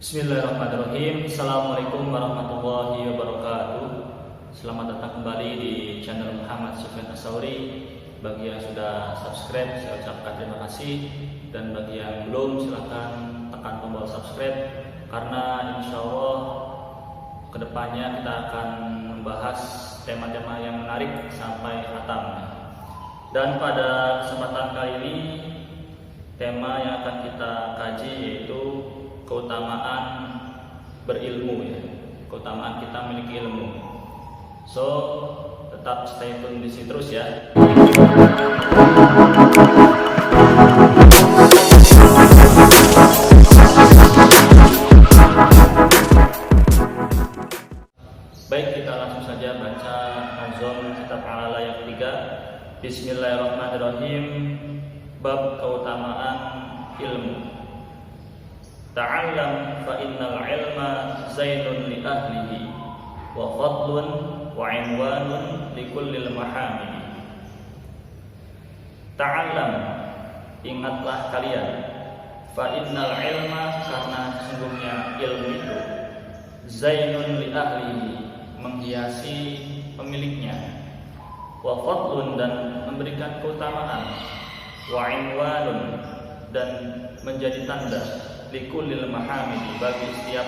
Bismillahirrahmanirrahim. Assalamualaikum warahmatullahi wabarakatuh. Selamat datang kembali di channel Muhammad Sufyan As-Sauri. Bagi yang sudah subscribe, saya ucapkan terima kasih. Dan bagi yang belum, silahkan tekan tombol subscribe. Karena insya Allah kedepannya kita akan membahas tema-tema yang menarik sampai khatam. Dan pada kesempatan kali ini, tema yang akan kita kaji yaitu keutamaan berilmu, ya, keutamaan kita memiliki ilmu. So, tetap stay tune di sini terus ya. Baik, kita langsung saja baca nazom kitab Al-Ala yang ketiga. Bismillahirrahmanirrahim. Bab keutamaan ilmu. Ta'allam fa innal ilma zainun li ahlihi wa fadlun wa inwanun li kullil mahamidi. Ta'allam, ingatlah kalian, fa innal ilma, karena sesungguhnya ilmu itu zainun li ahlihi, menghiasi pemiliknya, wa fadlun, dan memberikan keutamaan, wa inwanun, dan menjadi tanda, likulil mahamidi, bagi setiap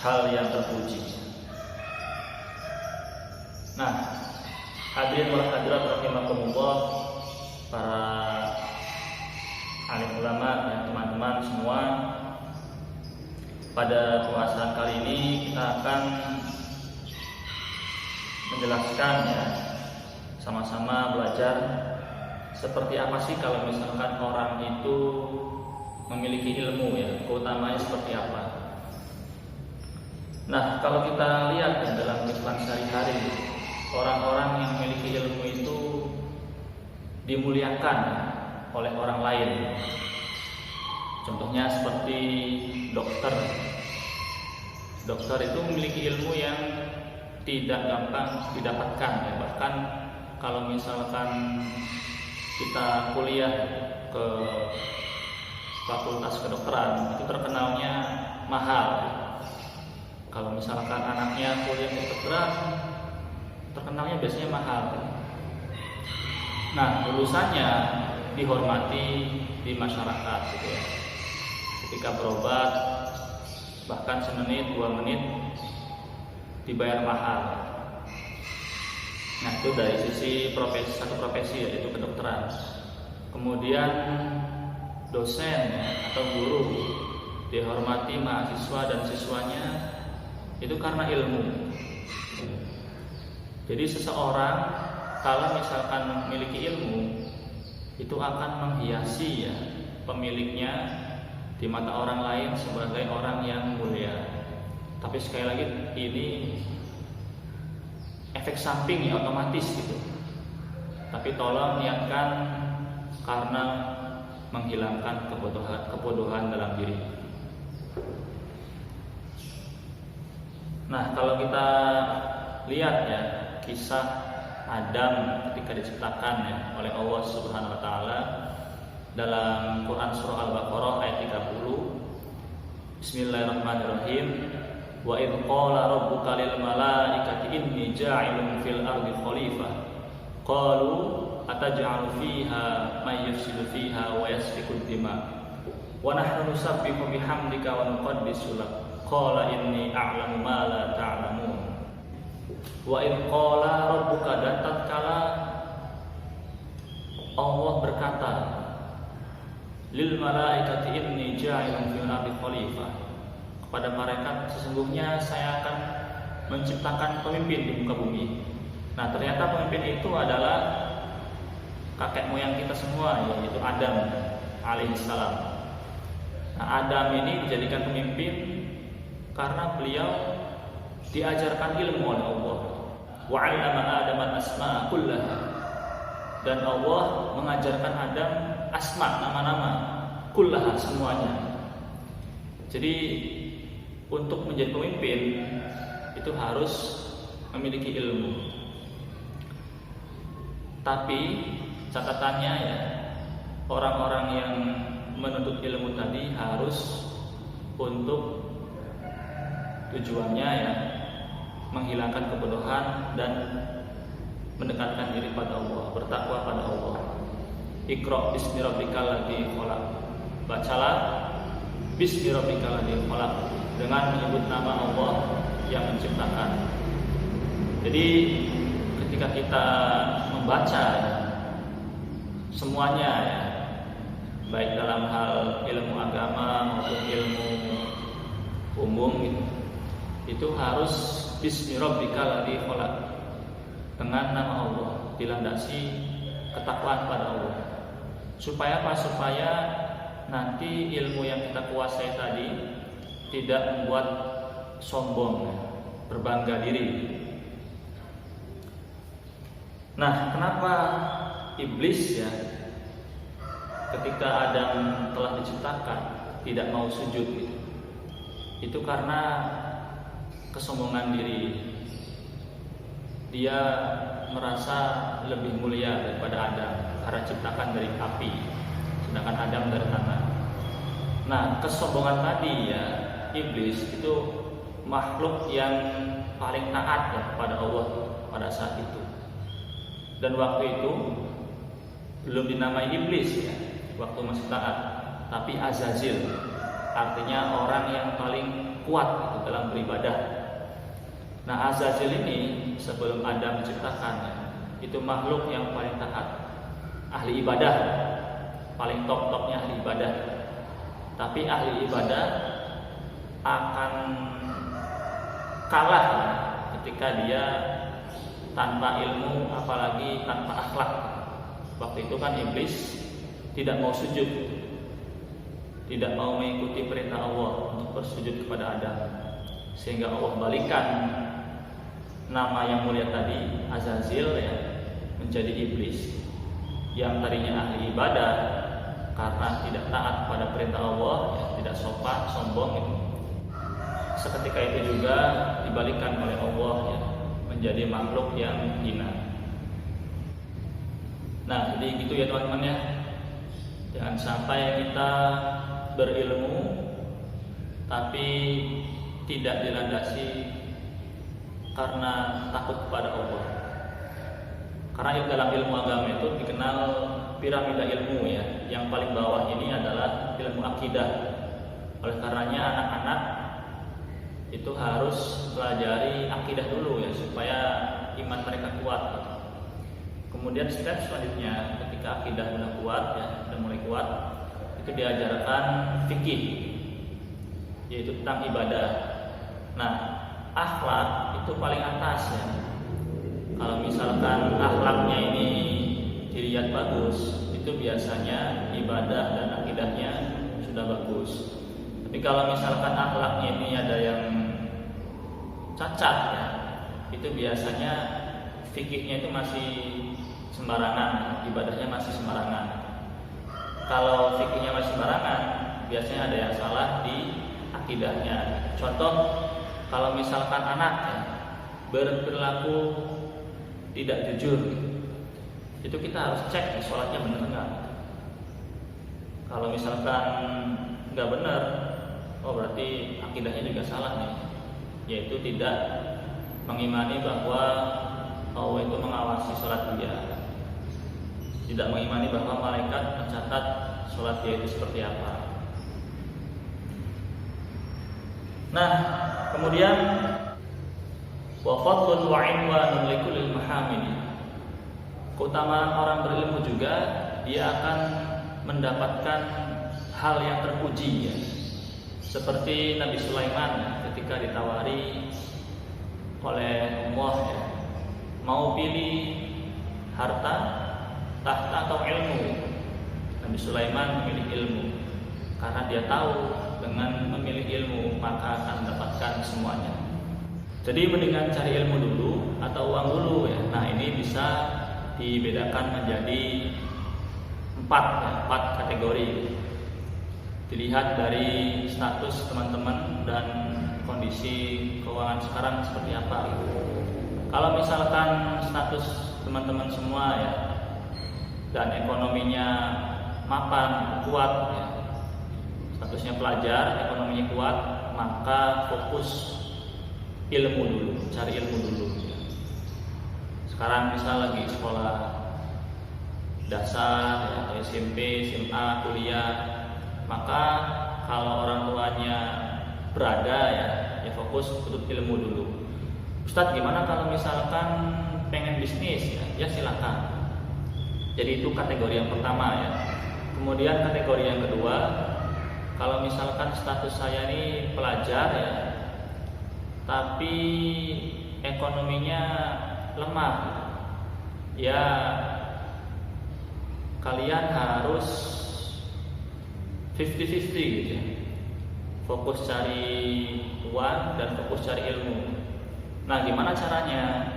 hal yang terpuji. Nah, hadirin wal hadirat rahimakumullah, para alim ulama dan teman-teman semua, pada pembahasan kali ini kita akan menjelaskan, ya, sama-sama belajar seperti apa sih kalau misalkan orang itu memiliki ilmu, ya, keutamanya seperti apa. Nah, kalau kita lihat, ya, dalam kehidupan sehari-hari, orang-orang yang memiliki ilmu itu dimuliakan oleh orang lain. Contohnya seperti dokter. Dokter itu memiliki ilmu yang tidak gampang didapatkan, ya. Bahkan kalau misalkan kita kuliah ke fakultas kedokteran, itu terkenalnya mahal. Kalau misalkan anaknya kuliah kedokteran, terkenalnya biasanya mahal. Nah, lulusannya dihormati di masyarakat, gitu ya. Ketika berobat, bahkan semenit, 2 menit dibayar mahal. Nah, itu dari sisi profesi, satu profesi, yaitu kedokteran. Kemudian dosen atau guru dihormati mahasiswa dan siswanya itu karena ilmu. Jadi seseorang kalau misalkan memiliki ilmu itu akan menghiasi, ya, pemiliknya di mata orang lain sebagai orang yang mulia. Tapi sekali lagi, ini efek samping, ya, otomatis gitu. Tapi tolong niatkan karena menghilangkan kebodohan dalam diri. Nah, kalau kita lihat, ya, kisah Adam ketika diciptakan, ya, oleh Allah Subhanahu wa taala dalam Quran surah Al-Baqarah ayat 30. Bismillahirrahmanirrahim. Wa idh qala rabbuka lil malaikati inni ja'ilun fil ardi khalifah. Qalu ataj'alu fiha may yufsidu fiha wa yasfiku ad-dima wa nahnu nusabbihu bihamdika wa nuqaddisu lak. Qala inni a'lamu ma la ta'lamun. Wa idh qala rabbuka, dan tatkala Allah berkata, lil malaikati inni ja'ilun fil ardi khalifah, kepada malaikat, sesungguhnya saya akan menciptakan pemimpin di muka bumi. Nah, ternyata pemimpin itu adalah kakek moyang kita semua, yaitu Adam alaihissalam. Nah, Adam ini dijadikan pemimpin karena beliau diajarkan ilmu oleh Allah. Wa 'allama Adam al-asma'a kullaha, dan Allah mengajarkan Adam asma, nama-nama, kullaha, semuanya. Jadi untuk menjadi pemimpin itu harus memiliki ilmu. Tapi catatannya, ya, orang-orang yang menuntut ilmu tadi harus untuk tujuannya ya menghilangkan kebodohan dan mendekatkan diri pada Allah, bertakwa pada Allah. Iqra bismi rabbikal ladzi khalaq. Bacalah bismi rabbikal ladzi khalaq dengan menyebut nama Allah yang menciptakan. Jadi ketika kita membaca semuanya ya, baik dalam hal ilmu agama maupun ilmu umum itu harus bismi rabbikal ladzi khalaq, dengan nama Allah, dilandasi ketakwaan pada Allah. Supaya apa? Supaya nanti ilmu yang kita kuasai tadi tidak membuat sombong, berbangga diri. Nah, kenapa iblis ya ketika Adam telah diciptakan tidak mau sujud gitu? Itu karena kesombongan diri. Dia merasa lebih mulia daripada Adam karena ciptakan dari api, sedangkan Adam dari tanah. Nah, kesombongan tadi ya, iblis itu makhluk yang paling taat ya kepada Allah pada saat itu. Dan waktu itu belum dinamai iblis ya, waktu masih taat, tapi Azazil, artinya orang yang paling kuat gitu dalam beribadah. Nah, Azazil ini sebelum Adam menciptakannya itu makhluk yang paling taat, ahli ibadah, paling top-topnya ahli ibadah. Tapi ahli ibadah akan kalah ya, ketika dia tanpa ilmu, apalagi tanpa akhlak. Waktu itu kan iblis tidak mau sujud, tidak mau mengikuti perintah Allah untuk bersujud kepada Adam, sehingga Allah balikan nama yang mulia tadi, Azazil ya, menjadi iblis yang tadinya ahli ibadah karena tidak taat pada perintah Allah ya, tidak sopan, sombong gitu. Seketika itu juga dibalikan oleh Allah ya, menjadi makhluk yang hina. Nah, jadi gitu ya teman-teman ya. Jangan sampai kita berilmu tapi tidak dilandasi karena takut kepada Allah. Karena dalam ilmu agama itu dikenal piramida ilmu ya. Yang paling bawah ini adalah ilmu akidah. Oleh karenanya anak-anak itu harus pelajari akidah dulu ya, supaya iman mereka kuat. Kemudian step selanjutnya ketika akidah sudah kuat ya, sudah mulai kuat, itu diajarkan fikih, yaitu tentang ibadah. Nah, akhlak itu paling atas ya. Kalau misalkan akhlaknya ini dilihat bagus, itu biasanya ibadah dan akidahnya sudah bagus. Tapi kalau misalkan akhlaknya ini ada yang cacat ya, itu biasanya fikihnya itu masih sembarangan, ibadahnya masih sembarangan. Kalau fikihnya masih sembarangan, biasanya ada yang salah di akidahnya. Contoh, kalau misalkan anak ya, berperilaku tidak jujur, itu kita harus cek sholatnya benar enggak. Kalau misalkan nggak benar, oh berarti akidahnya juga salah nih, yaitu tidak mengimani bahwa Allah itu mengawasi sholat dia, tidak mengimani bahwa malaikat mencatat sholat dia itu seperti apa. Nah, kemudian wa fadlun wa inwanun likulil mahamidi, keutamaan orang berilmu juga dia akan mendapatkan hal yang terpuji ya. Seperti Nabi Sulaiman ketika ditawari oleh Allah ya, mau pilih harta, tahta atau ilmu. Nabi Sulaiman memilih ilmu karena dia tahu dengan memilih ilmu maka akan mendapatkan semuanya. Jadi mendingan cari ilmu dulu atau uang dulu ya. Nah, ini bisa dibedakan menjadi 4 kategori. Dilihat dari status teman-teman dan kondisi keuangan sekarang seperti apa. Kalau misalkan status teman-teman semua ya dan ekonominya mapan, kuat ya, statusnya pelajar, ekonominya kuat, maka fokus ilmu dulu, cari ilmu dulu. Sekarang misal lagi sekolah dasar ya, atau SMP, SMA, kuliah, maka kalau orang tuanya berada ya fokus untuk ilmu dulu. Ustadz, gimana kalau misalkan pengen bisnis ya silakan. Jadi itu kategori yang pertama ya. Kemudian kategori yang kedua, kalau misalkan status saya ini pelajar ya, tapi ekonominya lemah, ya kalian harus 50-50 gitu ya. Fokus cari uang dan fokus cari ilmu. Nah, gimana caranya?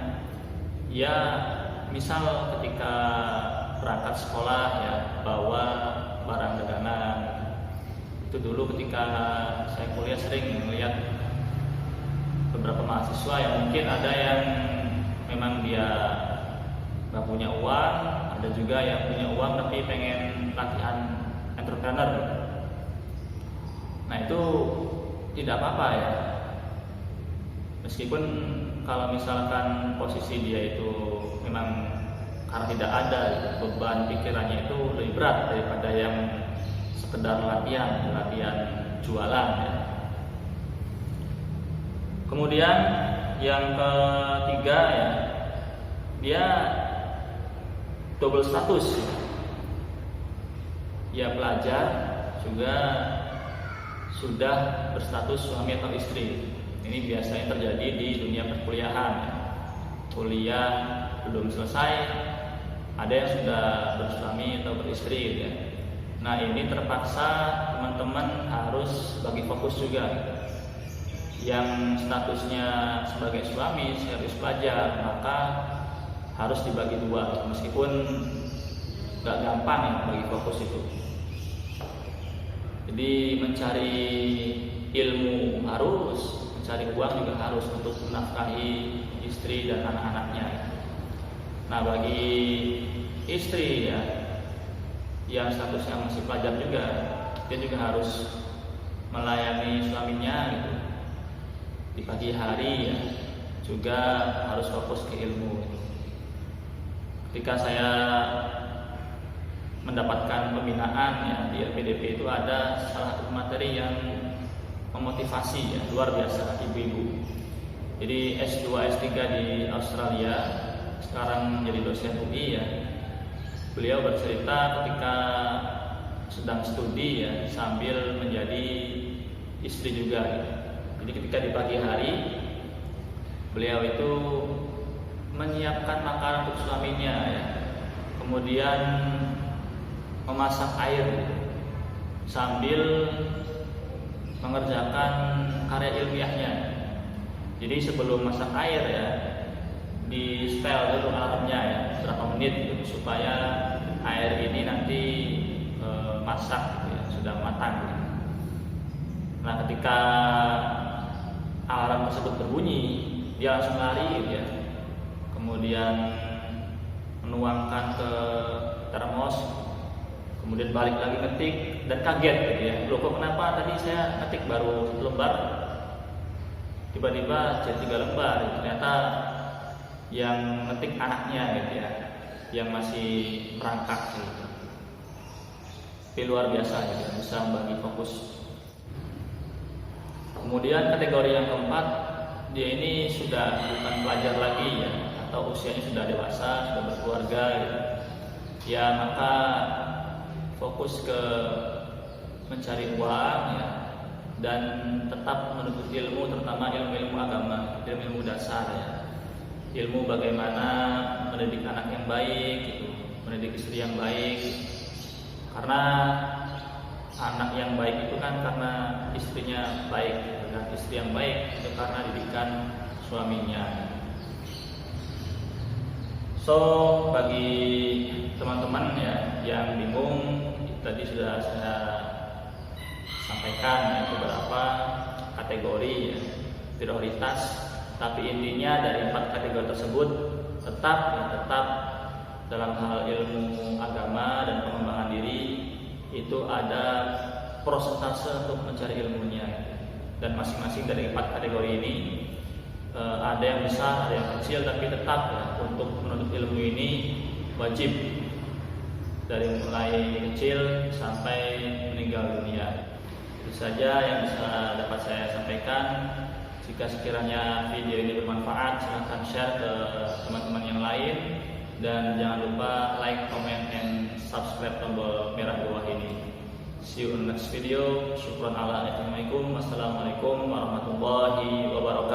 Ya, misal ketika berangkat sekolah ya, bawa barang dagangan. Itu dulu ketika saya kuliah sering melihat beberapa mahasiswa yang mungkin ada yang memang dia nggak punya uang, ada juga yang punya uang tapi pengen latihan entrepreneur. Nah, itu tidak apa-apa ya. Meskipun kalau misalkan posisi dia itu memang karena tidak ada beban pikirannya itu lebih berat daripada yang sekedar latihan jualan ya. Kemudian yang ketiga ya, dia double status ya, pelajar juga sudah berstatus suami atau istri. Ini biasanya terjadi di dunia perkuliahan ya. Kuliah belum selesai, ada yang sudah bersuami atau beristri gitu ya. Nah, ini terpaksa teman-teman harus bagi fokus juga gitu. Yang statusnya sebagai suami sekaligus pelajar, maka harus dibagi dua, meskipun gak gampang ya bagi fokus itu. Jadi mencari ilmu harus, mencari uang juga harus untuk menafkahi istri dan anak-anaknya. Nah, bagi istri ya yang statusnya masih pelajar juga, dia juga harus melayani suaminya gitu. Di pagi hari ya juga harus fokus ke ilmu. Ketika saya mendapatkan pembinaan ya di LPDP, itu ada salah satu materi yang memotivasi ya, luar biasa, ibu-ibu. Jadi S2, S3 di Australia, sekarang menjadi dosen UI ya. Beliau bercerita ketika sedang studi ya, sambil menjadi istri juga gitu. Jadi ketika di pagi hari, beliau itu menyiapkan makanan untuk suaminya ya, kemudian memasak air sambil mengerjakan karya ilmiahnya. Jadi sebelum masak air ya, di setel dulu alarmnya ya, berapa menit gitu, supaya air ini nanti masak gitu ya, sudah matang gitu. Nah, ketika alarm tersebut berbunyi, dia langsung lari gitu ya, kemudian menuangkan ke termos, kemudian balik lagi ngetik dan kaget gitu ya. Loh, kok kenapa tadi saya ngetik baru 1 lembar, tiba-tiba jadi 3 lembar. Ternyata yang ngetik anaknya gitu ya, yang masih merangkak gitu. Tapi luar biasa gitu, bisa membagi fokus. Kemudian kategori yang keempat, dia ini sudah bukan pelajar lagi ya, atau usianya sudah dewasa, sudah berkeluarga gitu. Ya, maka fokus ke mencari uang ya, dan tetap menuntut ilmu, terutama ilmu-ilmu agama, ilmu-ilmu dasar ya. Ilmu bagaimana mendidik anak yang baik gitu, mendidik istri yang baik. Karena anak yang baik itu kan karena istrinya baik, dan istri yang baik itu karena didikan suaminya. So, bagi teman-teman ya yang bingung, tadi sudah saya sampaikan ya, beberapa kategori ya, prioritas. Tapi intinya dari 4 kategori tersebut tetap dalam hal ilmu agama dan pengembangan diri itu ada persentase untuk mencari ilmunya. Dan masing-masing dari 4 kategori ini ada yang besar, ada yang kecil, tapi tetap ya, untuk menuntut ilmu ini wajib dari mulai kecil sampai meninggal dunia. Itu saja yang bisa dapat saya sampaikan. Jika sekiranya video ini bermanfaat, silahkan share ke teman-teman yang lain, dan jangan lupa like, comment, and subscribe tombol merah bawah ini. See you on next video. Syukran ala. Assalamualaikum warahmatullahi wabarakatuh.